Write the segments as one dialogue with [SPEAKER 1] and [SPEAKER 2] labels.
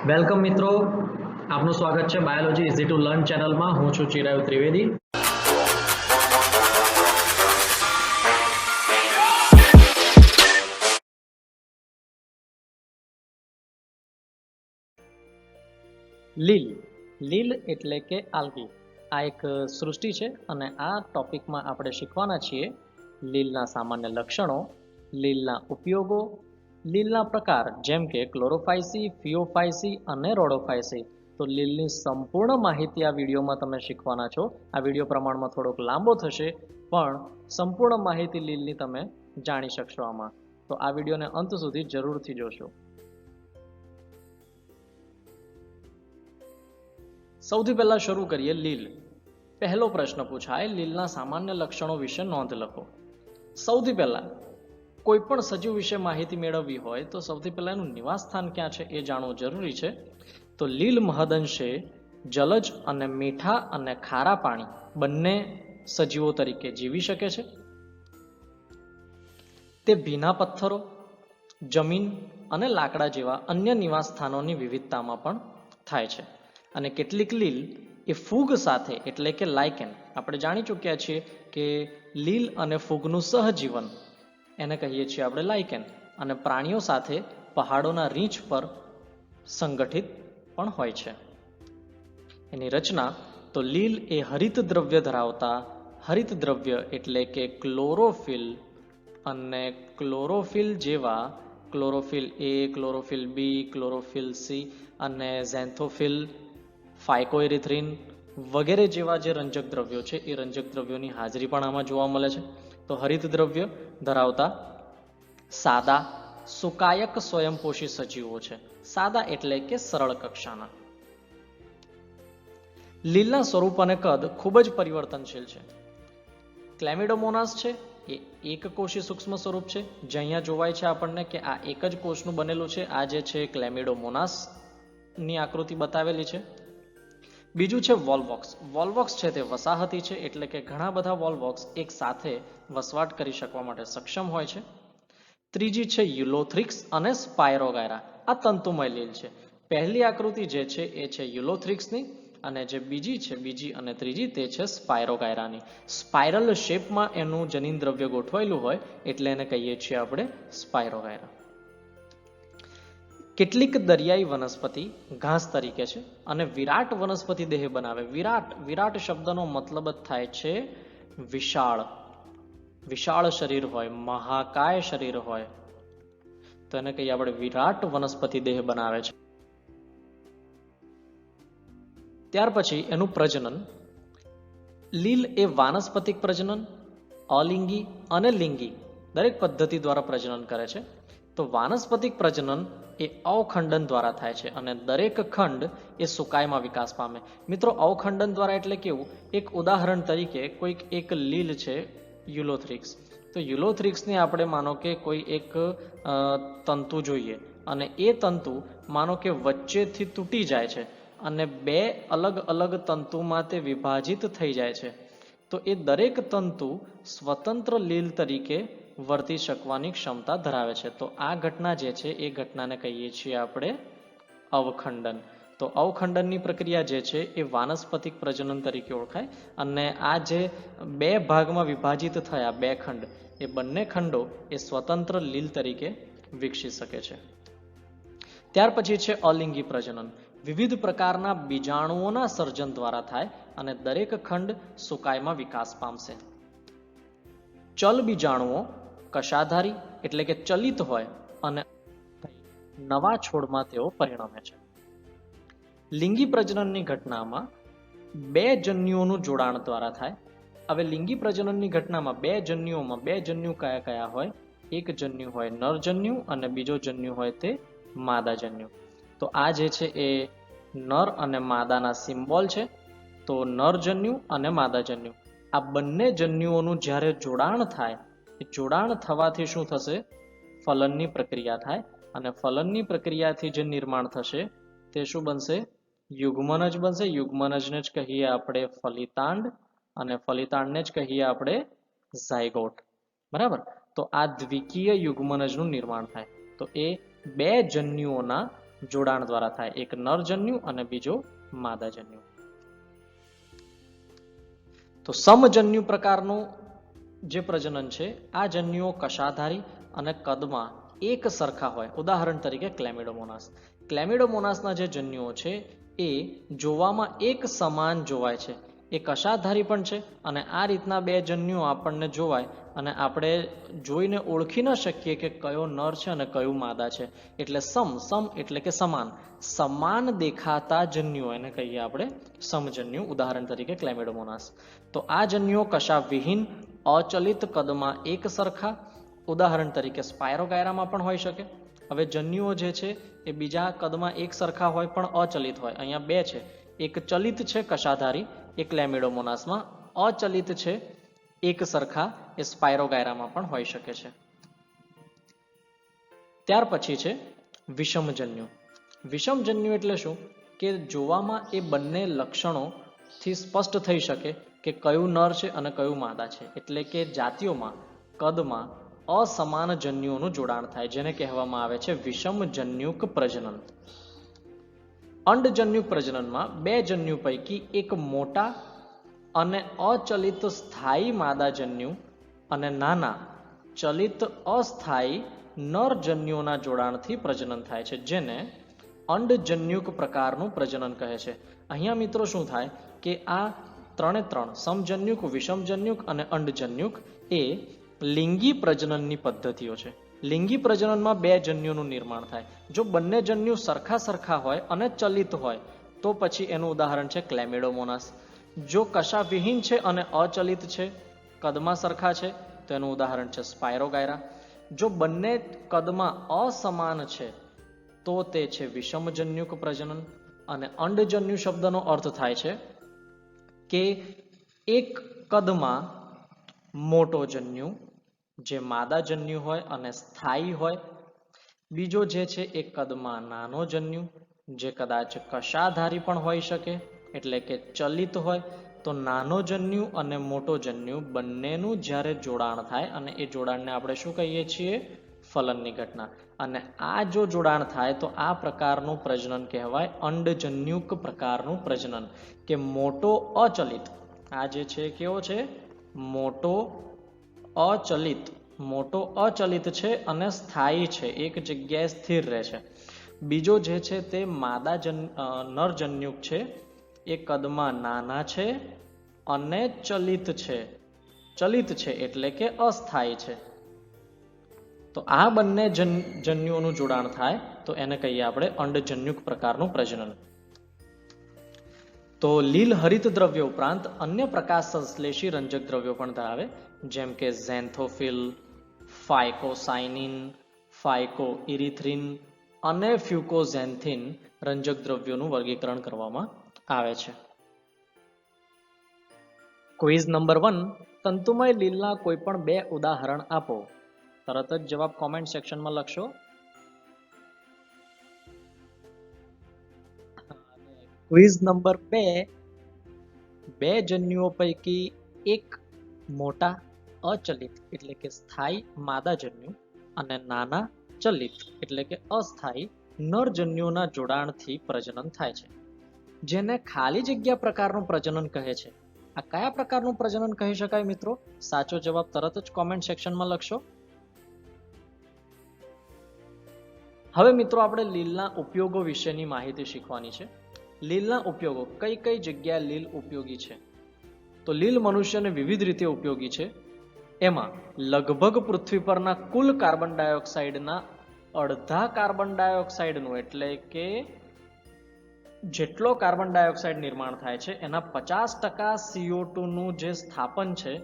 [SPEAKER 1] Welcome મિત્રો, આપનું સ્વાગત છે બાયોલોજી ઇઝી ટુ લર્ન ચેનલમાં. હું છું ચિરાયુ ત્રિવેદી. લીલ એટલે કે આલ્ગી. આ એક સૃષ્ટિ છે અને આ ટોપિકમાં આપણે શીખવાના છીએ લીલના સામાન્ય લક્ષણો, લીલના ઉપયોગો, લીલના પ્રકાર જેમ કે ક્લોરોફાયસી, ફિયોફાયસી અને રોડોફાયસી. તો લીલની સંપૂર્ણ માહિતી આ વિડીયોમાં તમે શીખવાના છો. આ વિડીયો પ્રમાણમાં થોડોક લાંબો થશે, પણ સંપૂર્ણ માહિતી લીલની તમે જાણી શકશો આમાં. તો આ વિડીયોને અંત સુધી જરૂરથી જોશો. સૌથી પહેલા શરૂ કરીએ લીલ. પહેલો પ્રશ્ન પૂછાય, લીલના સામાન્ય લક્ષણો વિશે નોંધ લખો. સૌથી પહેલા કોઈ પણ સજીવ વિશે માહિતી મેળવવી હોય તો સૌથી પહેલા એનું નિવાસ સ્થાન ક્યાં છે એ જાણવું જરૂરી છે. તો લીલ મહદઅંશે જલજ અને મીઠા અને ખારા પાણી બંને સજીવો તરીકે જીવી શકે છે. તે ભીના પથ્થરો, જમીન અને લાકડા જેવા અન્ય નિવાસ સ્થાનોની વિવિધતામાં પણ થાય છે. અને કેટલીક લીલ એ ફૂગ સાથે એટલે કે લાઇકેન, આપણે જાણી ચૂક્યા છીએ કે લીલ અને ફૂગનું સહજીવન એને કહીએ છીએ આપણે લાઇકેન, અને પ્રાણીઓ સાથે પહાડોના રીંછ પર સંગઠિત પણ હોય છે. એની રચના, તો લીલ એ હરિત દ્રવ્ય ધરાવતા, હરિત દ્રવ્ય એટલે કે ક્લોરોફિલ અને ક્લોરોફિલ જેવા ક્લોરોફિલ એ, ક્લોરોફિલ બી, ક્લોરોફિલ સી અને ઝેન્થોફિલ, ફાઇકોએરિથ્રિન વગેરે જેવા જે રંજક દ્રવ્યો છે એ રંજક દ્રવ્યોની હાજરી પણ આમાં જોવા મળે છે. તો હરિત દ્રવ્ય ધરાવતા સાદા સુકાયક સ્વયંપોષી સજીવો છે. સાદા એટલે કે સરળ કક્ષાના. લીલના સ્વરૂપ અને કદ ખૂબ જ પરિવર્તનશીલ છે. ક્લેમિડોમોનાસ છે એ એક કોષી સૂક્ષ્મ સ્વરૂપ છે, જે અહીંયા જોવાય છે આપણને કે આ એક જ કોષનું બનેલું છે. આ જે છે ક્લેમિડોમોનાસ ની આકૃતિ બતાવેલી છે. બીજું છે વોલ્વોક્સ. વોલ્વોક્સ છે તે વસાહતી છે, એટલે કે ઘણા બધા વોલ્વોક્સ એક સાથે વસવાટ કરી શકવા માટે સક્ષમ હોય છે. ત્રીજી છે યુલોથ્રિક્સ અને સ્પાયરોગાયરા. આ તંતુમય લીલ છે. પહેલી આકૃતિ જે છે એ છે યુલોથ્રિક્સની, અને જે બીજી અને ત્રીજી તે છે સ્પાયરોગાયરાની. સ્પાઇરલ શેપમાં એનું જનીન દ્રવ્ય ગોઠવાયેલું હોય એટલે એને કહીએ છીએ આપણે સ્પાયરોગાયરા. કેટલીક દરિયાઈ વનસ્પતિ ઘાસ તરીકે છે અને વિરાટ વનસ્પતિ દેહ બનાવે. વિરાટ શબ્દનો મતલબ જ થાય છે વિશાળ. વિશાળ શરીર હોય, મહાકાય શરીર હોય, તો એને કહીએ આપણે વિરાટ વનસ્પતિ દેહ બનાવે છે. ત્યાર પછી એનું પ્રજનન. લીલ એ વાનસ્પતિક પ્રજનન, અલિંગી અને લિંગી દરેક પદ્ધતિ દ્વારા પ્રજનન કરે છે. તો વાનસ્પતિક પ્રજનન એ અવખંડન દ્વારા થાય છે અને દરેક ખંડ એ સુકાયમાં વિકાસ પામે. મિત્રો, અવખંડન દ્વારા એટલે કેવું? એક ઉદાહરણ તરીકે કોઈક એક લીલ છે યુલોથ્રિક્સ, તો યુલોથ્રિક્સને આપણે માનો કે કોઈ એક તંતુ જોઈએ અને એ તંતુ માનો કે વચ્ચેથી તૂટી જાય છે અને બે અલગ અલગ તંતુમાં તે વિભાજિત થઈ જાય છે, તો એ દરેક તંતુ સ્વતંત્ર લીલ તરીકે વર્તી શકવાની ક્ષમતા ધરાવે છે. તો આ ઘટના જે છે એ ઘટનાને કહીએ છીએ આપણે અવખંડન. તો અવખંડનની પ્રક્રિયા જે છે એ વાનસ્પતિક પ્રજનન તરીકે ઓળખાય. અને આ જે બે ભાગમાં વિભાજિત થયા બે ખંડ, એ બંને ખંડો એ સ્વતંત્ર લીલ તરીકે વિકસી શકે છે. ત્યાર પછી છે અલિંગી પ્રજનન. વિવિધ પ્રકારના બીજાણુઓના સર્જન દ્વારા થાય અને દરેક ખંડ સુકાયમાં વિકાસ પામશે. ચલ બીજાણુઓ કશાધારી એટલે કે ચલિત હોય અને નવા છોડમાં તેઓ પરિણમે છે. લિંગી પ્રજનનની ઘટનામાં બે જન્યુઓનું જોડાણ દ્વારા થાય. હવે લિંગી પ્રજનનની ઘટનામાં બે જન્યુ કયા કયા હોય? એક જન્યુ હોય નરજન્યુ અને બીજો જન્યુ હોય તે માદાજન્યુ. તો આ જે છે એ નર અને માદાના સિમ્બોલ છે. તો નરજન્યુ અને માદાજન્યુ આ બંને જન્યુઓનું જ્યારે જોડાણ થાય, એ જોડાણ થવાથી શું થશે? ફલનની પ્રક્રિયા થાય અને ફલનની પ્રક્રિયાથી જે નિર્માણ થશે તે શું બનશે? યુગ્મનજ બનશે. યુગ્મનજને જ કહીએ આપણે ફલિતાંડ અને ફલિતાંડને જ કહીએ આપણે ઝાયગોટ. બરાબર? તો આ દ્વિકીય યુગ્મનજનું નિર્માણ થાય. તો એ બે જન્યુઓના જોડાણ દ્વારા થાય, એક નરજન્યુ અને બીજો માદાજન્યુ. તો સમજન્યુ પ્રકારનું જે પ્રજનન છે, આ જન્યુઓ કશાધારી અને કદમાં એક સરખા હોય. ઉદાહરણ તરીકે ક્લેમિડોમોનાસ. ક્લેમિડોમોનાસના જે જન્યુઓ છે એ જોવામાં એક સમાન જોવાય છે. એ કશાધારી પણ છે અને આ રીતના બે જન્યુઓ આપણને જોવાય અને આપણે જોઈને ઓળખી ન શકીએ કે કયો નર છે અને કયું માદા છે. એટલે સમ એટલે કે સમાન દેખાતા જન્યુઓ એને કહીએ આપણે સમજન્યુ. ઉદાહરણ તરીકે ક્લેમિડોમોનાસ. તો આ જન્યુઓ કશા વિહીન અચલિત કદમાં એક સરખા, ઉદાહરણ તરીકે સ્પાયરોગાયરામાં પણ હોઈ શકે. હવે જન્યુઓ જે છે એ બીજા કદમાં એક સરખા હોય પણ અચલિત હોય. અહીંયા બે છે, એક ચલિત છે કશાધારી એ ક્લેમિડોમોનાસમાં, અચલિત છે એક સરખા એ સ્પાયરોગાયરામાં પણ હોઈ શકે છે. ત્યાર પછી છે વિષમજન્યુ. વિષમજન્યુ એટલે શું કે જોવામાં એ બંને લક્ષણોથી સ્પષ્ટ થઈ શકે કે કયું નર છે અને કયું માદા છે. એટલે કે જાતિઓમાં કદમાં અસમાન જન્યુઓનું જોડાણ થાય, જેને કહેવામાં આવે છે વિષમજન્યુક પ્રજનન. અંડજન્યુક પ્રજનનમાં બે જન્યુ પૈકી એક મોટા અને અચલિત સ્થાયી માદાજન્યુ અને નાના ચલિત અસ્થાયી નરજન્યુઓના જોડાણથી પ્રજનન થાય છે, જેને અંડજન્યુક પ્રકારનું પ્રજનન કહે છે. અહીંયા મિત્રો શું થાય કે આ ત્રણે ત્રણ સમજન્યુક, વિષમજન્યુક અને અંડજન્યુક એ લિંગી પ્રજનનની પદ્ધતિઓ છે. લિંગી પ્રજનનમાં બે જન્યુનું નિર્માણ થાય. જો બંને જન્યુ સરખા હોય અને ચલિત હોય તો પછી એનું ઉદાહરણ છે ક્લેમિડોમોનાસ. જો કશા વિહીન છે અને અચલિત છે, કદમાં સરખા છે, તો એનું ઉદાહરણ છે સ્પાયરોગાયરા. જો બંને કદમાં અસમાન છે તો તે છે વિષમજન્યુક પ્રજનન. અને અંડજન્યુ શબ્દનો અર્થ થાય છે કે એક કદમાં મોટો જન્યુ જે માદાજન્યુ હોય અને સ્થાયી હોય, બીજો જે છે એ કદમાં નાનો જન્યુ જે કદાચ કશાધારી પણ હોઈ શકે, એટલે કે ચલિત હોય. તો નાનો જન્યુ અને મોટો જન્યુ બંનેનું જ્યારે જોડાણ થાય અને એ જોડાણને આપણે શું કહીએ છીએ? ફલનની ઘટના. અને આ જો જોડાણ થાય તો આ પ્રકારનું પ્રજનન કહેવાય અંડજન્યુક પ્રકારનું પ્રજનન, કે મોટો અચલિત, આ જે છે કેવો છે? મોટો અચલિત છે અને સ્થાયી છે, એક જગ્યાએ સ્થિર રહે છે. બીજો જે છે તે નરજન્યુક છે, એ કદમાં નાના છે અને ચલિત છે એટલે કે અસ્થાયી છે. તો આ બંને જન્યુઓનું જોડાણ થાય તો એને કહીએ આપણે અંડજન્યુક પ્રકારનું પ્રજનન. તો લીલ હરિત દ્રવ્ય ઉપરાંત અન્ય પ્રકાશ સંશ્લેષી રંજક દ્રવ્યો પણ ધરાવે, જેમ કે ઝેન્થોફિલ, ફાયકોસાઇનિન, ફાયકોઇરિથ્રિન અને ફ્યુકોઝેન્થિન રંજક દ્રવ્યોનું વર્ગીકરણ કરવામાં આવે છે. ક્વિઝ નંબર 1, તંતુમય લીલના કોઈ પણ બે ઉદાહરણ આપો. તરત જ જવાબ કોમેન્ટ સેક્શનમાં લખશો. ક્વિઝ નંબર 2, બે જન્યુઓ પૈકી એક મોટા અચલિત એટલે કે સ્થાયી માદાજન્યુ અને નાના ચલિત એટલે કે અસ્થાયી નરજન્યુઓના જોડાણથી પ્રજનન થાય છે, જેને ખાલી જગ્યા પ્રકારનું પ્રજનન કહે છે. આ કયા પ્રકારનું પ્રજનન કહી શકાય મિત્રો? સાચો જવાબ તરત જ કોમેન્ટ સેક્શનમાં લખશો. હવે મિત્રો આપણે લીલના ઉપયોગો વિશેની માહિતી શીખવાની છે. લીલના ઉપયોગો, કઈ કઈ જગ્યાએ લીલ ઉપયોગી છે? તો લીલ મનુષ્યને વિવિધ રીતે ઉપયોગી છે. એમાં લગભગ પૃથ્વી પરના કુલ કાર્બન ડાયોક્સાઇડના અડધા કાર્બન ડાયોક્સાઇડનું, એટલે કે જેટલો કાર્બન ડાયોક્સાઇડ નિર્માણ થાય છે એના 50% CO2 નું જે સ્થાપન છે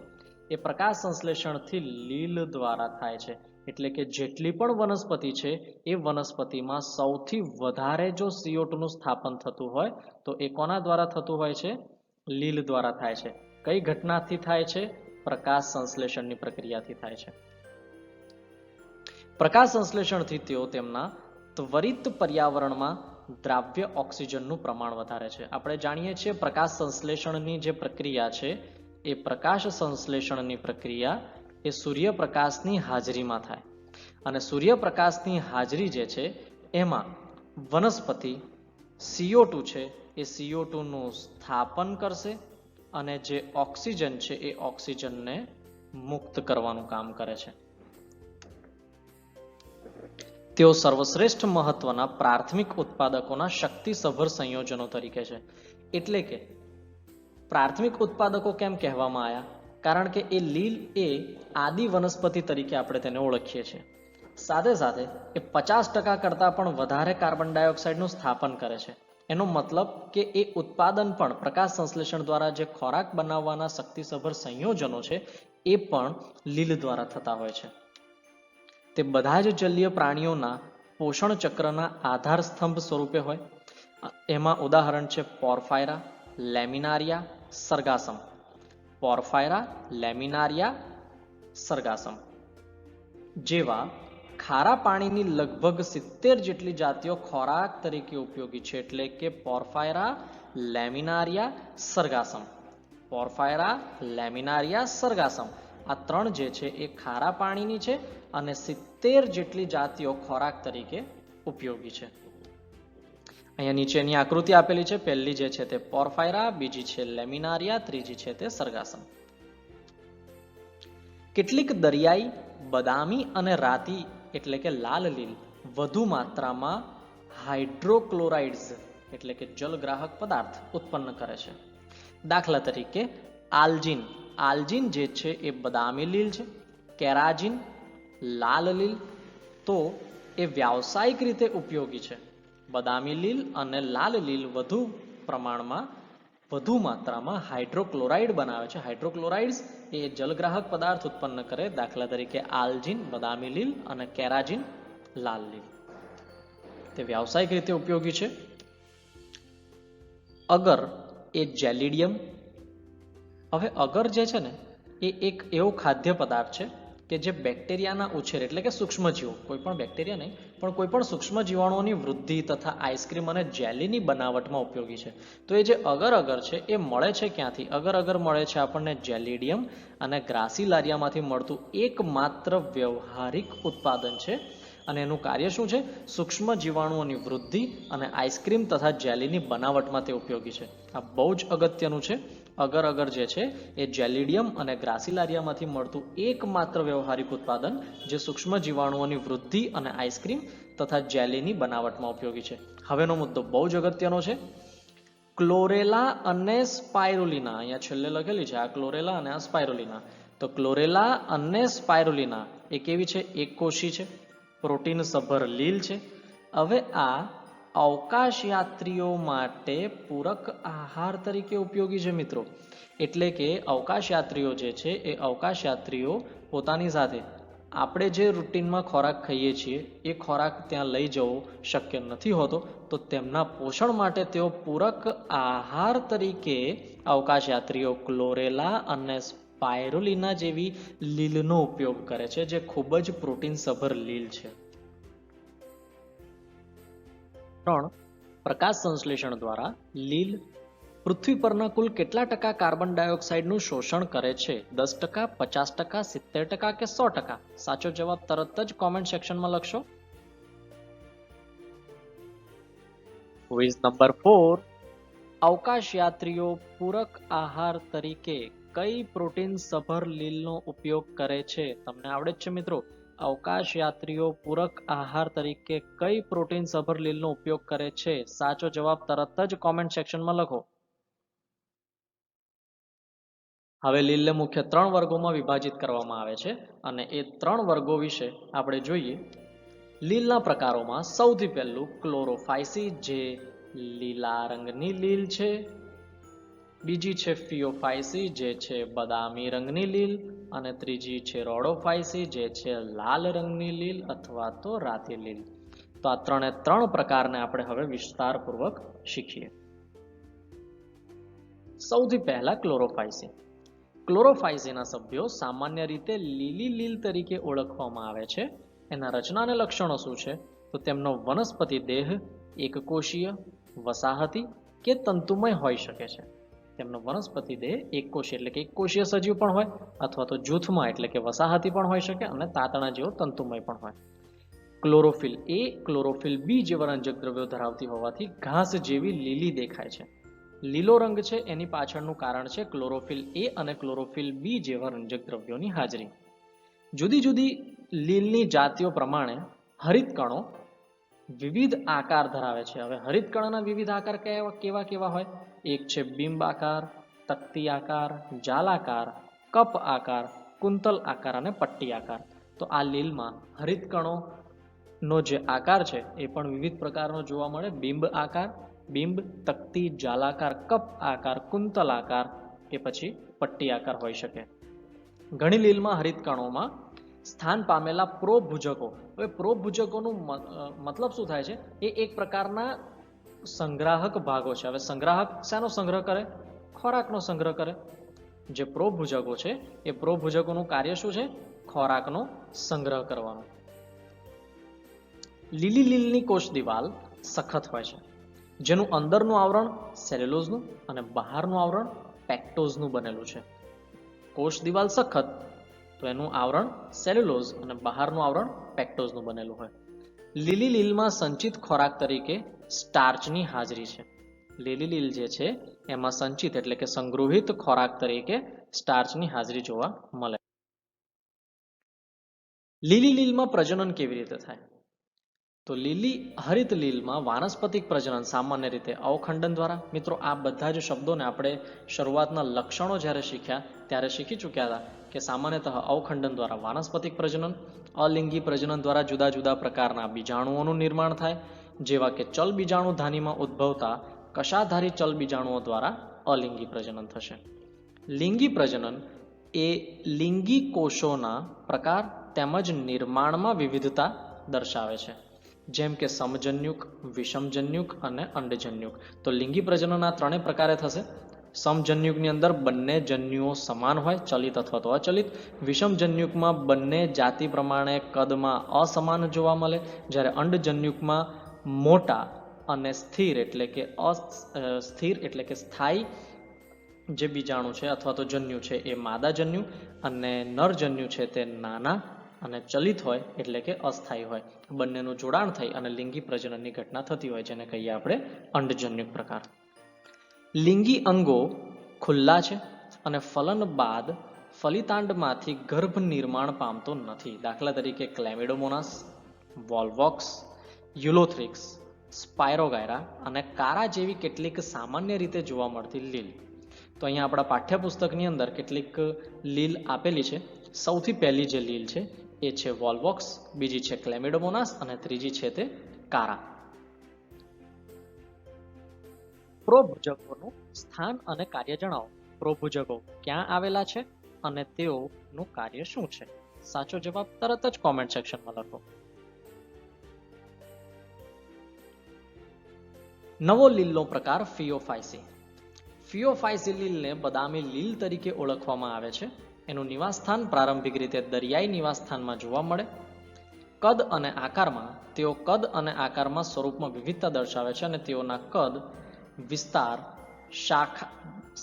[SPEAKER 1] એ પ્રકાશ સંશ્લેષણથી લીલ દ્વારા થાય છે. એટલે કે જેટલી પણ વનસ્પતિ છે એ વનસ્પતિમાં સૌથી વધારે જો CO2 નું સ્થાપન થતું હોય તો એ કોના દ્વારા થતું હોય છે? લીલ દ્વારા થાય છે. કઈ ઘટનાથી થાય છે? પ્રકાશ સંશ્લેષણની પ્રક્રિયાથી થાય છે. પ્રકાશ સંશ્લેષણથી તેઓ તેમના ત્વરિત પર્યાવરણમાં દ્રાવ્ય ઓક્સિજનનું પ્રમાણ વધારે છે. આપણે જાણીએ છીએ પ્રકાશ સંશ્લેષણની જે પ્રક્રિયા છે એ પ્રકાશ સંશ્લેષણની પ્રક્રિયા એ સૂર્યપ્રકાશની હાજરીમાં થાય. અને સૂર્યપ્રકાશની હાજરી જે છે એમાં વનસ્પતિ CO2 છે એ CO2 નું સ્થાપન કરશે અને જે ઓક્સિજન છે એ ઓક્સિજનને મુક્ત કરવાનું કામ કરે છે. તેઓ સર્વશ્રેષ્ઠ મહત્વના પ્રાથમિક ઉત્પાદકોના શક્તિસભર સંયોજનો તરીકે છે. એટલે કે પ્રાથમિક ઉત્પાદકો કેમ કહેવામાં આવ્યા? કારણ કે એ લીલ એ આદિ વનસ્પતિ તરીકે આપણે તેને ઓળખીએ છીએ. સાથે સાથે એ 50% કરતાં પણ વધારે કાર્બન ડાયોક્સાઇડનું સ્થાપન કરે છે. એનો મતલબ કે એ ઉત્પાદન પણ પ્રકાશ સંશ્લેષણ દ્વારા જે ખોરાક બનાવવાના શક્તિસભર સંયોજનો છે એ પણ લીલ દ્વારા થતા હોય છે. તે બધા જ જલીય પ્રાણીઓના પોષણ ચક્રના આધાર સ્તંભ સ્વરૂપે હોય. એમાં ઉદાહરણ છે પોર્ફાયરા, લેમિનારિયા, સરગાસમ. પોર્ફાયરા, લેમિનારિયા, સરગાસમ જેવા ખારા પાણીની લગભગ 70 જેટલી જાતિઓ ખોરાક તરીકે ઉપયોગી છે. એટલે કે પોર્ફાયરા, લેમિનારિયા, સરગાસમ. પોર્ફાયરા, લેમિનારિયા, સરગાસમ આ ત્રણ જે છે એ ખારા પાણીની છે અને 70 જેટલી જાતિઓ ખોરાક તરીકે ઉપયોગી છે. અહીંયા નીચેની આકૃતિ આપેલી છે. પહેલી જે છે તે પોર્ફાયરા, બીજી છે લેમિનારિયા, ત્રીજી છે તે સરગાસમ. કેટલીક દરિયાઈ, બદામી અને રાતી એટલે કે લાલ લીલ વધુ માત્રામાં હાઇડ્રોક્લોરાઇડ્સ એટલે કે જલગ્રાહક પદાર્થ ઉત્પન્ન કરે છે. દાખલા તરીકે આલ્જીન. આલ્જીન જે છે એ બદામી લીલ છે. કેરાજીન લાલ લીલ. તો એ વ્યાવસાયિક રીતે ઉપયોગી છે. બદામી લીલ અને લાલ લીલ વધુ પ્રમાણમાં વધુ માત્રામાં હાઇડ્રોક્લોરાઇડ બનાવે છે. હાઇડ્રોક્લોરાઇડ્સ એ જલગ્રાહક પદાર્થ ઉત્પન્ન કરે. દાખલા તરીકે આલ્જીન બદામી લીલ અને કેરાજીન લાલ લીલ. તે વ્યાવસાયિક રીતે ઉપયોગી છે. અગર એ જેલિડિયમ. હવે અગર જે છે ને એ એક એવો ખાદ્ય પદાર્થ છે કે જે બેક્ટેરિયાના ઉછેર એટલે કે સૂક્ષ્મજીવો, કોઈ પણ બેક્ટેરિયા નહીં પણ કોઈ પણ સૂક્ષ્મ જીવાણુઓની વૃદ્ધિ તથા આઈસ્ક્રીમ અને જેલીની બનાવટમાં ઉપયોગી છે. તો એ જે અગર અગર છે એ મળે છે ક્યાંથી? અગર અગર મળે છે આપણને જેલિડિયમ અને ગ્રાસિલારિયામાંથી મળતું એકમાત્ર વ્યવહારિક ઉત્પાદન છે. અને એનું કાર્ય શું છે? સૂક્ષ્મ જીવાણુઓની વૃદ્ધિ અને આઈસ્ક્રીમ તથા જેલીની બનાવટમાં તે ઉપયોગી છે. આ બહુ જ અગત્યનું છે. અગર અગર જે છે એ જેલિડિયમ અને ગ્રાસિલારિયામાંથી મળતું એકમાત્ર વ્યવહારિક ઉત્પાદન જે સૂક્ષ્મ જીવાણુઓની વૃદ્ધિ અને આઈસ્ક્રીમ તથા જેલીની બનાવટમાં ઉપયોગી છે. હવેનો મુદ્દો બહુ જ અગત્યનો છે. ક્લોરેલા અને સ્પાઇરુલિના. અહીંયા છેલ્લે લખેલી છે આ ક્લોરેલા અને આ સ્પાઇરુલિના. તો ક્લોરેલા અને સ્પાઇરુલિના એ કેવી છે? એક કોષી છે, પ્રોટીન સભર લીલ છે. હવે આ અવકાશયાત્રીઓ માટે પૂરક આહાર તરીકે ઉપયોગી છે મિત્રો. એટલે કે અવકાશયાત્રીઓ જે છે એ અવકાશયાત્રીઓ પોતાની સાથે આપણે જે રૂટીનમાં ખોરાક ખાઈએ છીએ એ ખોરાક ત્યાં લઈ જવો શક્ય નથી હોતો. તો તેમના પોષણ માટે તેઓ પૂરક આહાર તરીકે અવકાશયાત્રીઓ ક્લોરેલા અને સ્પાઇરુલિના જેવી લીલનો ઉપયોગ કરે છે જે ખૂબ જ પ્રોટીન સભર લીલ છે. 3. પ્રકાશ સંશ્લેષણ દ્વારા લીલ પૃથ્વી પરના કુલ કેટલા ટકા કાર્બન ડાયોક્સાઇડનું શોષણ કરે છે? 10%, 50%, 70% કે 100%? સાચો જવાબ તરત જ કોમેન્ટ સેક્શનમાં લખશો. Quiz number 4. અવકાશયાત્રીઓ પૂરક આહાર તરીકે કઈ પ્રોટીન સભર લીલનો ઉપયોગ કરે છે? તમને આવડે જ છે મિત્રો. અવકાશયાત્રીઓ પૂરક આહાર તરીકે કઈ પ્રોટીન સભર લીલનો ઉપયોગ કરે છે? સાચો જવાબ તરત જ કોમેન્ટ સેક્શનમાં લખો. હવે લીલને મુખ્ય 3 વર્ગોમાં વિભાજિત કરવામાં આવે છે અને એ 3 વર્ગો વિશે આપણે જોઈએ. લીલના પ્રકારોમાં સૌથી પહેલું ક્લોરોફાયસી જે લીલા રંગની લીલ છે. બીજી છે ફિયોફાયસી જે છે બદામી રંગની લીલ અને ત્રીજી છે રોડોફાયસી જે છે લાલ રંગની લીલ અથવા તો રાતી લીલ. તો આ 3 પ્રકારને આપણે હવે વિસ્તારપૂર્વક શીખીએ. સૌથી પહેલા ક્લોરોફાયસી. ક્લોરોફાયસીના સભ્યો સામાન્ય રીતે લીલી લીલ તરીકે ઓળખવામાં આવે છે. એના રચના અને લક્ષણો શું છે? તો તેમનો વનસ્પતિ દેહ એકકોષીય, વસાહતી કે તંતુમય હોઈ શકે છે. તેમનો વનસ્પતિ દેહ એકકોષીય એટલે કે એકકોષીય સજીવ પણ હોય અથવા તો જૂથમાં એટલે કે વસાહતી પણ હોઈ શકે અને તાતણા જેવો તંતુમય પણ હોય. ક્લોરોફિલ એ ક્લોરોફિલ બી જેવા રંજક દ્રવ્યો ધરાવતી હોવાથી ઘાસ જેવી લીલી દેખાય છે. લીલો રંગ છે એની પાછળનું કારણ છે ક્લોરોફિલ એ અને ક્લોરોફિલ બી જેવા રંજક દ્રવ્યોની હાજરી. જુદી જુદી લીલની જાતિઓ પ્રમાણે હરિતકણો વિવિધ આકાર ધરાવે છે. હવે હરિતકણોના વિવિધ આકાર કેવા કેવા હોય? એક છે બિંબ આકાર, તકતી આકાર, જાલાકાર, કપ આકાર, કુંતલ આકાર અને પટ્ટી આકાર. તો આ લીલમાં હરિતકણો નો જે આકાર છે એ પણ વિવિધ પ્રકારનો જોવા મળે. બિંબ, તકતી, જાલાકાર, કપ આકાર, કુંતલ આકાર કે પછી પટ્ટી આકાર હોઈ શકે. ઘણી લીલમાં હરિતકણોમાં સ્થાન પામેલા પ્રોભુજકો. હવે પ્રોભુજકોનું મતલબ શું થાય છે? એ એક પ્રકારના સંગ્રાહક ભાગો છે. હવે સંગ્રાહક શાનો સંગ્રહ કરે? ખોરાકનો સંગ્રહ કરે. જે પ્રોભુજકો છે એ પ્રોભુજકોનું કાર્ય શું છે? ખોરાકનો સંગ્રહ કરવાનો. લીલી લીલની કોષ દિવાલ સખત હોય છે, જેનું અંદરનું આવરણ સેલ્યુલોઝનું અને બહારનું આવરણ પેક્ટોઝનું બનેલું છે. કોષ દિવાલ સખત તો એનું આવરણ સેલ્યુલોઝ અને બહારનું આવરણ પેક્ટોઝનું બનેલું હોય. લીલી લીલમાં સંચિત ખોરાક તરીકે સ્ટાર્ચની હાજરી છે. લીલી લીલ જે છે એમાં સંચિત એટલે કે સંગૃહિત ખોરાક તરીકે સ્ટાર્ચની હાજરી જોવા મળે. લીલી લીલમાં પ્રજનન કેવી રીતે થાય? તો લીલી હરિત લીલમાં વાનસ્પતિક પ્રજનન સામાન્ય રીતે અવખંડન દ્વારા. મિત્રો, આ બધા જ શબ્દોને આપણે શરૂઆતના લક્ષણો જ્યારે શીખ્યા ત્યારે શીખી ચૂક્યા હતા કે સામાન્યતઃ અવખંડન દ્વારા વાનસ્પતિક પ્રજનન, અલિંગી પ્રજનન દ્વારા જુદા જુદા પ્રકારના બીજાણુઓનું નિર્માણ થાય, જેવા કે ચલ બીજાણુ ધાનીમાં ઉદ્ભવતા કશાધારી ચલ બીજાણુઓ દ્વારા અલિંગી પ્રજનન થશે. લિંગી પ્રજનન એ લિંગી કોષોના પ્રકાર તેમજ નિર્માણમાં વિવિધતા દર્શાવે છે, જેમ કે સમજન્યુક, વિષમજન્યુક અને અંડજન્યુક. તો લિંગી પ્રજનન આ ત્રણેય પ્રકારે થશે. સમજન્યુકની અંદર બંને જન્યુઓ સમાન હોય, ચલિત અથવા તો અચલિત. વિષમજન્યુકમાં બંને જાતિ પ્રમાણે કદમાં અસમાન જોવા મળે, જ્યારે અંડજન્યુકમાં મોટા અને સ્થિર એટલે કે સ્થાયી જે બીજાણુ છે અથવા તો જન્યુ છે એ માદા જન્યુ અને નરજન્યુ છે તે નાના અને ચલિત હોય એટલે કે અસ્થાયી હોય. બંનેનું જોડાણ થઈ અને લિંગી પ્રજનનની ઘટના થતી હોય, જેને કહીએ આપણે અંડજન્યુક પ્રકાર. લિંગી અંગો ખુલ્લા છે અને ફલન બાદ ફલિતાંડમાંથી ગર્ભ નિર્માણ પામતો નથી. દાખલા તરીકે ક્લેમિડોમોનાસ, વોલ્વોક્સ, યુલોથ્રિક્સ, સ્પાયરોગાયરા અને કારા જેવી કેટલીક સામાન્ય રીતે જોવા મળતી લીલ. તો અહીંયા આપણા પાઠ્યપુસ્તકની અંદર કેટલીક લીલ આપેલી છે. સૌથી પહેલી જે લીલ છે એ છે વોલ્વોક્સ, બીજી છે ક્લેમિડોમોનાસ અને ત્રીજી છે તે કારા. પ્રોભુજકોનું સ્થાન અને કાર્ય જણાવો. પ્રોભુજકો ક્યાં આવેલા છે અને તેઓનું કાર્ય શું છે? સાચો જવાબ તરત જ કોમેન્ટ સેક્શનમાં લખો. નવો લીલનો પ્રકાર ફિયોફાયસી. ફિયોફાયસી લીલને બદામી લીલ તરીકે ઓળખવામાં આવે છે. એનું નિવાસસ્થાન પ્રારંભિક રીતે દરિયાઈ નિવાસસ્થાનમાં જોવા મળે. કદ અને આકારમાં સ્વરૂપમાં વિવિધતા દર્શાવે છે અને તેઓના કદ, વિસ્તાર,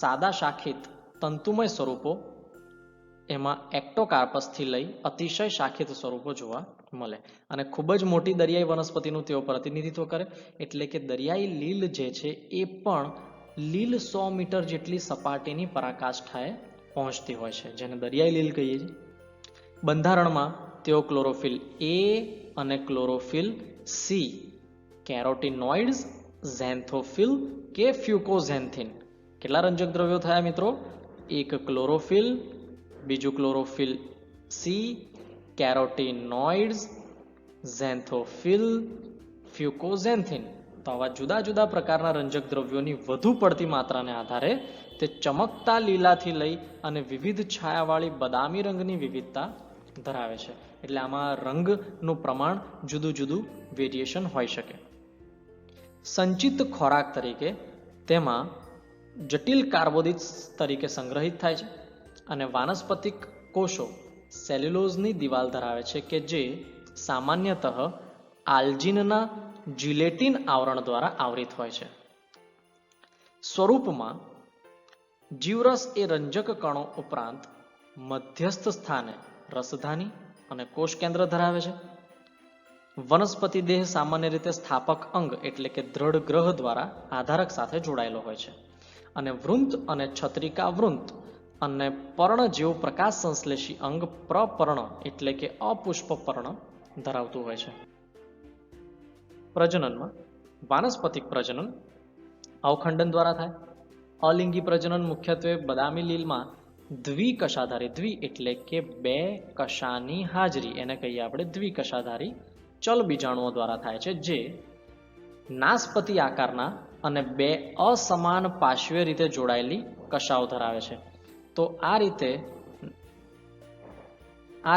[SPEAKER 1] સાદા શાખિત તંતુમય સ્વરૂપો, એમાં એક્ટોકાર્પસથી લઈ અતિશય શાખિત સ્વરૂપો જોવા મળે અને ખૂબ જ મોટી દરિયાઈ વનસ્પતિનું તેઓ પ્રતિનિધિત્વ કરે. એટલે કે દરિયાઈ લીલ જે છે એ પણ લીલ 100 મીટર જેટલી સપાટીની પરાકાષ્ઠાએ પહોંચતી હોય છે, જેને દરિયાઈ લીલ કહીએ છીએ. બંધારણમાં તેઓ ક્લોરોફિલ એ અને ક્લોરોફિલ સી, કેરોટીનોઇડ્સ, ઝેન્થોફિલ કે ફ્યુકોઝેન્થિન. કેટલા રંજક દ્રવ્યો થયા મિત્રો? એક ક્લોરોફિલ, બીજું ક્લોરોફિલ સી, કેરોટીનોઇડ્સ, ઝેન્થોફિલ, ફ્યુકોઝેન્થિન. તો આવા જુદા જુદા પ્રકારના રંજક દ્રવ્યોની વધુ પડતી માત્રાને આધારે તે ચમકતા લીલાથી લઈ અને વિવિધ છાયાવાળી બદામી રંગની વિવિધતા ધરાવે છે. એટલે આમાં રંગનું પ્રમાણ જુદું જુદું વેરિએશન હોઈ શકે. સંચિત ખોરાક તરીકે તેમાં જટિલ કાર્બોદિત્સ તરીકે સંગ્રહિત થાય છે અને વાનસ્પતિક કોષો સેલ્યુલોઝની દિવાલ ધરાવે છે કે જે સામાન્યતઃ આલ્જિનના જિલેટિન આવરણ દ્વારા આવરિત હોય છે. સ્વરૂપમાં જીવરસ એ રંજક કણો ઉપરાંત મધ્યસ્થ સ્થાને રસધાની અને કોષ કેન્દ્ર ધરાવે છે. વનસ્પતિ દેહ સામાન્ય રીતે સ્થાપક અંગ એટલે કે દ્રઢ ગ્રહ દ્વારા આધારક સાથે જોડાયેલો હોય છે અને વૃંત અને છત્રિકા વૃંત અને પર્ણ જેવું પ્રકાશ સંશ્લેષી અંગ પ્રપર્ણ એટલે કે અપુષ્પ પર્ણ ધરાવતું હોય છે. પ્રજનનમાં વાનસ્પતિક પ્રજનન અવખંડન દ્વારા થાય. અલિંગી પ્રજનન મુખ્યત્વે બદામી લીલમાં દ્વિકશાધારી, દ્વિ એટલે કે બે કશાની હાજરી, એને કહીએ આપણે દ્વિકશાધારી ચલ બીજાણુઓ દ્વારા થાય છે, જે નાસપતિ આકારના અને બે અસમાન પાર્શ્વીય રીતે જોડાયેલી કશાઓ ધરાવે છે. તો આ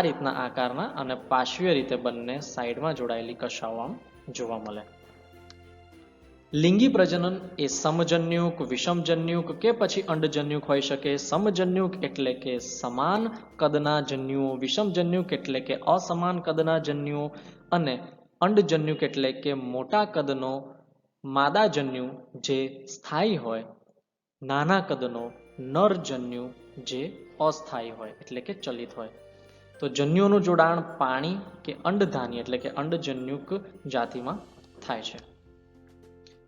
[SPEAKER 1] રીતના આકારના અને પાર્શ્વીય રીતે બંને સાઈડમાં જોડાયેલી કશાઓ આમ જોવા મળે. લિંગી પ્રજનન એ સમજન્યુક, વિષમજન્યુક કે પછી અંડજન્યુક હોઈ શકે. સમજન્યુક એટલે કે સમાન કદના જન્યુઓ, વિષમજન્યુક એટલે કે અસમાન કદના જન્યુઓ અને અંડજન્યુક એટલે કે મોટા કદનો માદાજન્યુ જે સ્થાયી હોય, નાના કદનો નરજન્યુ જે અસ્થાયી હોય એટલે કે ચલિત હોય. તો જન્યુઓનું જોડાણ પાણી કે અંડધાની એટલે કે અંડજન્યુક જાતિમાં થાય છે.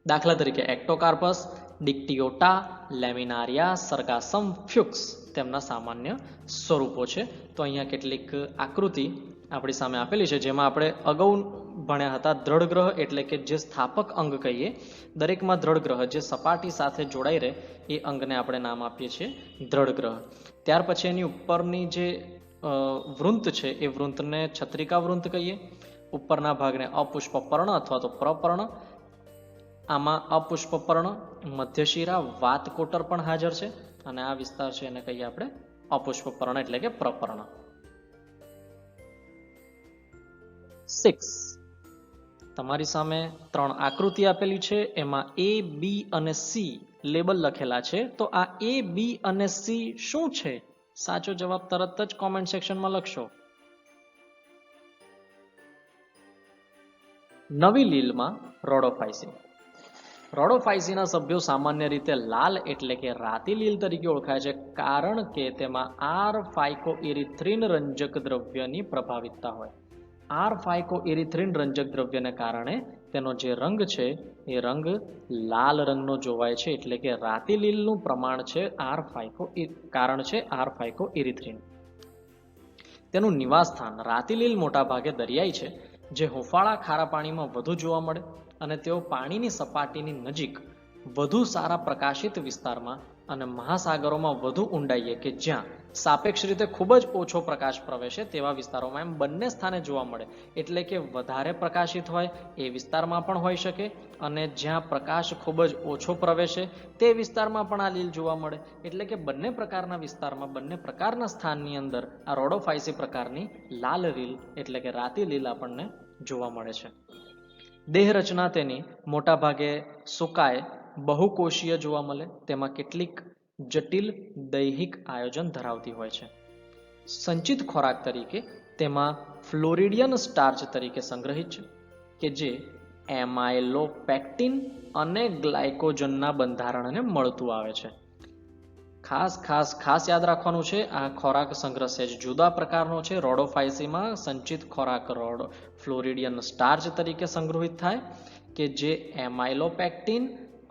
[SPEAKER 1] દાખલા તરીકે એક્ટોકાર્પસ, ડિક્ટિયોટા, લેમિનારિયા, સરગાસમ, ફ્યુક્સ તેમના સામાન્ય સ્વરૂપો છે. તો અહીંયા કેટલીક આકૃતિ આપણી સામે આપેલી છે, જેમાં આપણે અગાઉ ભણ્યા હતા દ્રઢ ગ્રહ એટલે કે જે સ્થાપક અંગ કહીએ. દરેકમાં દ્રઢ ગ્રહ જે સપાટી સાથે જોડાઈ રહે એ અંગને આપણે નામ આપીએ છીએ દ્રઢ ગ્રહ. ત્યાર પછી એની ઉપરની જે વૃંત છે એ વૃંતને છત્રિકા વૃંત કહીએ. ઉપરના ભાગને અપુષ્પ પર્ણ અથવા તો પ્રપર્ણ. આમાં અપુષ્પ પર્ણ, મધ્યશિરા, વાતકોટર પણ હાજર છે અને આ વિસ્તાર છે એને કહીએ આપણે અપુષ્પ પર્ણ એટલે કે પ્રપર્ણ. 6 તમારી સામે 3 આકૃતિ આપેલી છે, એમાં A, B અને C લેબલ લખેલા છે. તો આ A, B અને C શું છે? સાચો જવાબ તરત જ કોમેન્ટ સેક્શનમાં લખશો. નવી લીલમાં રોડોફાઇસી. રોડોફાઇસીના સભ્યો સામાન્ય રીતે લાલ એટલે કે રાતી લીલ તરીકે ઓળખાય છે, કારણ કે તેમાં R-ફાઇકોઇરિથ્રિન રંજક દ્રવ્યની પ્રભાવિતતા હોય. R-ફાઇકોઇરિથ્રિન રંજક દ્રવ્યને કારણે તેનો જે રંગ છે એ રંગ લાલ રંગનો જોવાય છે, એટલે કે રાતી લીલનું પ્રમાણ છે કારણ છે R-ફાઇકોઇરિથ્રિન. તેનું નિવાસ સ્થાન રાતી લીલ મોટા ભાગે દરિયાઈ છે, જે હુંફાળા ખારા પાણીમાં વધુ જોવા મળે અને તેઓ પાણીની સપાટીની નજીક વધુ સારા પ્રકાશિત વિસ્તારમાં અને મહાસાગરોમાં વધુ ઊંડાઈએ કે જ્યાં સાપેક્ષ રીતે ખૂબ જ ઓછો પ્રકાશ પ્રવેશે તેવા વિસ્તારોમાં એમ બંને સ્થાને જોવા મળે. એટલે કે વધારે પ્રકાશિત હોય એ વિસ્તારમાં પણ હોઈ શકે અને જ્યાં પ્રકાશ ખૂબ જ ઓછો પ્રવેશે તે વિસ્તારમાં પણ આ લીલ જોવા મળે. એટલે કે બંને પ્રકારના વિસ્તારમાં, બંને પ્રકારના સ્થાનની અંદર આ રોડોફાઇસી પ્રકારની લાલ લીલ એટલે કે રાતી લીલ આપણને જોવા મળે છે. દેહ રચના તેની મોટા ભાગે સુકાય બહુકોષીય જોવા મળે. તેમાં કેટલીક જટિલ દૈહિક આયોજન ધરાવતી હોય છે. સંચિત ખોરાક તરીકે તેમાં ફ્લોરિડિયન સ્ટાર્ચ તરીકે સંગ્રહિત છે કે જે એમાઇલોપેક્ટિન અને ગ્લાયકોજનના બંધારણને મળતું આવે છે. ખાસ યાદ રાખવાનું છે, આ ખોરાક સંગ્રહ છે જુદા પ્રકારનો છે. રોડોફાઇસીમાં સંચિત ખોરાક ફ્લોરિડિયન સ્ટાર્ચ તરીકે સંગ્રહિત થાય કે જે એમાઇલોપેક્ટિન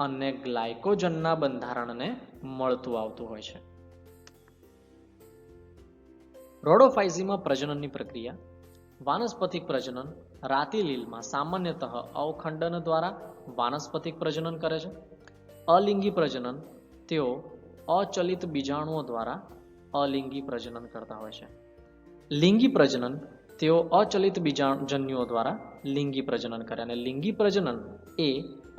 [SPEAKER 1] અને ગ્લાયકોજનના બંધારણને મળતું આવતું હોય છે. રોડોફાઇસીમાં પ્રજનનની પ્રક્રિયા. વાનસ્પતિક પ્રજનન રાતી લીલમાં સામાન્યતઃ અવખંડન દ્વારા વાનસ્પતિક પ્રજનન કરે છે. અલિંગી પ્રજનન તેઓ અચલિત બીજાણુઓ દ્વારા અલિંગી પ્રજનન કરતા હોય છે. લિંગી પ્રજનન તેઓ અચલિત બીજાજન્યુઓ દ્વારા લિંગી પ્રજનન કરે અને લિંગી પ્રજનન એ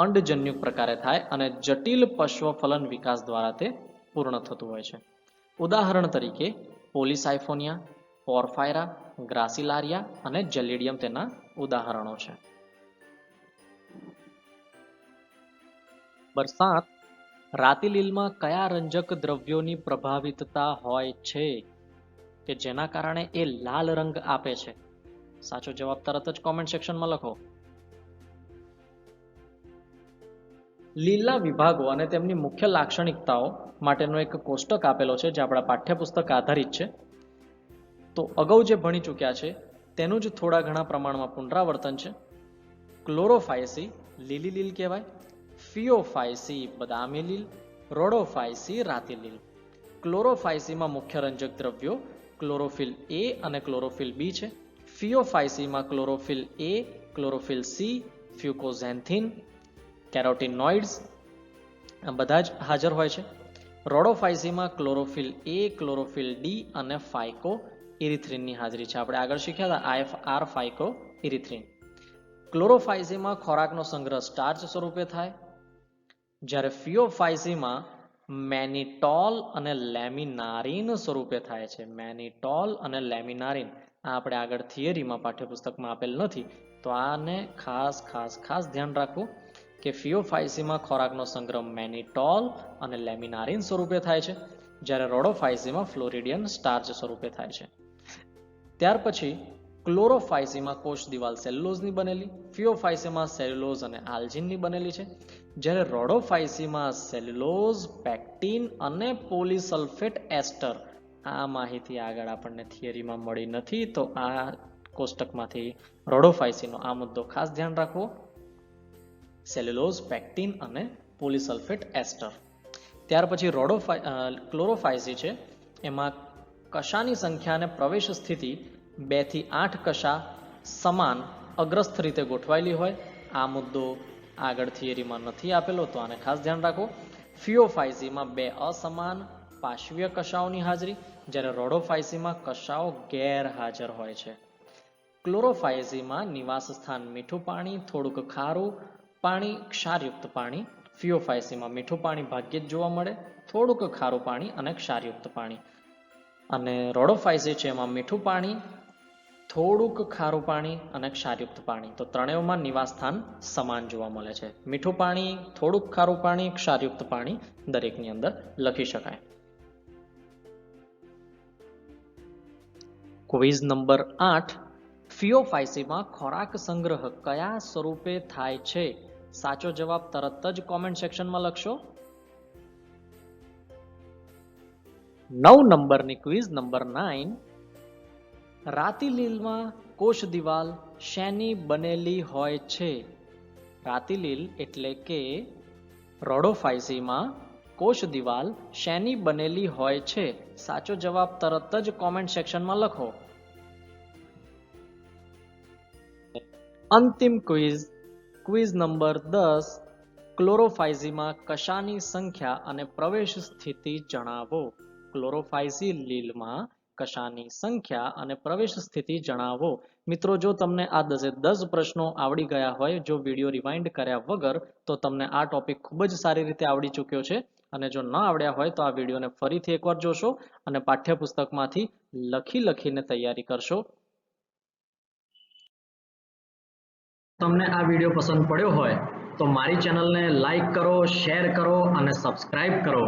[SPEAKER 1] અંડજન્યુક પ્રકારે થાય અને જટિલ પશ્વફલન વિકાસ દ્વારા તે પૂર્ણ થતું હોય છે. ઉદાહરણ તરીકે પોલિસાયફોનિયા, પોર્ફાયરા, ગ્રાસિલારિયા અને જેલિડિયમ તેના ઉદાહરણો છે. 7 રાતી લીલમાં કયા રંજક દ્રવ્યોની પ્રભાવિતતા હોય છે કે જેના કારણે એ લાલ રંગ આપે છે? સાચો જવાબ તરત જ કોમેન્ટ સેક્શનમાં લખો. લીલના વિભાગો અને તેમની મુખ્ય લાક્ષણિકતાઓ માટેનો એક કોષ્ટક આપેલો છે જે આપણા પાઠ્યપુસ્તક આધારિત છે. તો અગાઉ જે ભણી ચૂક્યા છે તેનું જ થોડા ઘણા પ્રમાણમાં પુનરાવર્તન છે. ક્લોરોફાયસી લીલી લીલ કહેવાય, ફિયોફાયસી બદામી લીલ, રોડોફાયસી રાતી લીલ. ક્લોરોફાયસીમાં મુખ્ય રંજક દ્રવ્યો ક્લોરોફિલ એ અને ક્લોરોફિલ બી છે. ફિયોફાયસીમાં ક્લોરોફિલ એ, ક્લોરોફિલ સી, ફ્યુકોઝેન્થિન, કેરોટીનોઇડ્સ બધા જ હાજર હોય છે. રોડોફાયસીમાં ક્લોરોફિલ એ, ક્લોરોફિલ ડી અને ફાઇકો ઇરિથ્રિનની હાજરી છે. આપણે આગળ શીખ્યા હતા આર ફાઇકો ઇરિથ્રિન. ક્લોરોફાયસીમાં ખોરાકનો સંગ્રહ સ્ટાર્ચ સ્વરૂપે થાય, જ્યારે ફિયોફાયસીમાં મેનિટોલ અને લેમિનારિન સ્વરૂપે થાય છે. મેનિટોલ અને લેમિનારિન આ આપણે આગળ થિયરીમાં પાઠ્યપુસ્તકમાં આપેલ નથી, તો આને ખાસ ખાસ ખાસ ધ્યાન રાખવું કે ફિયોફાયસીમાં ખોરાકનો સંગ્રહ મેનિટોલ અને લેમિનારિન સ્વરૂપે થાય છે, જ્યારે રોડોફાયસીમાં ફ્લોરિડિયન સ્ટાર્ચ સ્વરૂપે થાય છે. ત્યાર પછી ક્લોરોફાયસીમાં કોષ દિવાલ સેલ્યુલોઝની બનેલી, ફિયોફાયસીમાં સેલ્યુલોઝ અને આલ્જિનની બનેલી છે, જ્યારે રોડોફાયસીમાં સેલ્યુલોઝ, પેક્ટિન અને પોલીસલ્ફેટ એસ્ટર. આ માહિતી આગળ આપણને થિયરીમાં મળી નથી, તો આ કોષ્ટકમાંથી રોડોફાયસીનો આ મુદ્દો ખાસ ધ્યાન રાખવો. સેલ્યુલોઝ, પેક્ટિન અને પોલીસલ્ફેટ એસ્ટર. ત્યાર પછી ક્લોરોફાયસી છે, એમાં કશાની સંખ્યા અને પ્રવેશ સ્થિતિ 2 થી 8 કશા સમાન અગ્રસ્થ રીતે ગોઠવાયેલી હોય. આ મુદ્દો આગળ થિયરીમાં નથી આપેલો, તો આને ખાસ ધ્યાન રાખો. ફિયોફાયસીમાં 2 અસમાન પાર્શ્વીય કશાઓની હાજરી, જ્યારે રોડોફાયસીમાં કશાઓ ગેરહાજર હોય છે. ક્લોરોફાયસીમાં નિવાસ સ્થાન મીઠું પાણી, થોડુંક ખારું પાણી, ક્ષારયુક્ત પાણી. ફિયોફાયસીમાં મીઠું પાણી ભાગ્યે જ જોવા મળે, થોડુંક ખારું પાણી અને ક્ષારયુક્ત પાણી. અને રોડોફાયસી છે, એમાં મીઠું પાણી, થોડુંક ખારું પાણી અને ક્ષારયુક્ત પાણી. તો ત્રણેયમાં નિવાસ સ્થાન સમાન જોવા મળે છે. મીઠું પાણી, થોડુંક ખારું પાણી, ક્ષારયુક્ત પાણી દરેકની અંદર લખી શકાય. Quiz number 8. ફિયોફાયસીમાં ખોરાક સંગ્રહ કયા સ્વરૂપે થાય છે? સાચો જવાબ તરત જ કોમેન્ટ સેક્શનમાં લખશો. 9 નંબરની ક્વિઝ નંબર 9. રાતી લીલમાં કોષ દિવાલ શેની બનેલી હોય છે? રાતી લીલ એટલે કે રોડોફાયસીમાં કોષ દિવાલ શેની બનેલી હોય છે? સાચો જવાબ તરત જ કોમેન્ટ સેક્શનમાં લખો. અંતિમ ક્વિઝ નંબર 10. ક્લોરોફાયસીમાં કશાની સંખ્યા અને પ્રવેશ સ્થિતિ જણાવો. ક્લોરોફાયસી લીલમાં કશાની સંખ્યા અને પ્રવેશ સ્થિતિ જણાવો. મિત્રો, જો તમને આ 10 પ્રશ્નો આવડી ગયા હોય, જો વિડીયો રિવાઇન્ડ કર્યા વગર, તો તમને આ ટોપિક ખૂબ જ સારી રીતે આવડી ચૂક્યો છે. અને જો ન આવડ્યા હોય તો આ વિડીયોને ફરીથી એકવાર જોશો અને પાઠ્યપુસ્તકમાંથી લખીને તૈયારી કરશો. તમને આ વિડીયો પસંદ પડ્યો હોય તો મારી ચેનલને લાઈક કરો, શેર કરો અને સબસ્ક્રાઇબ કરો.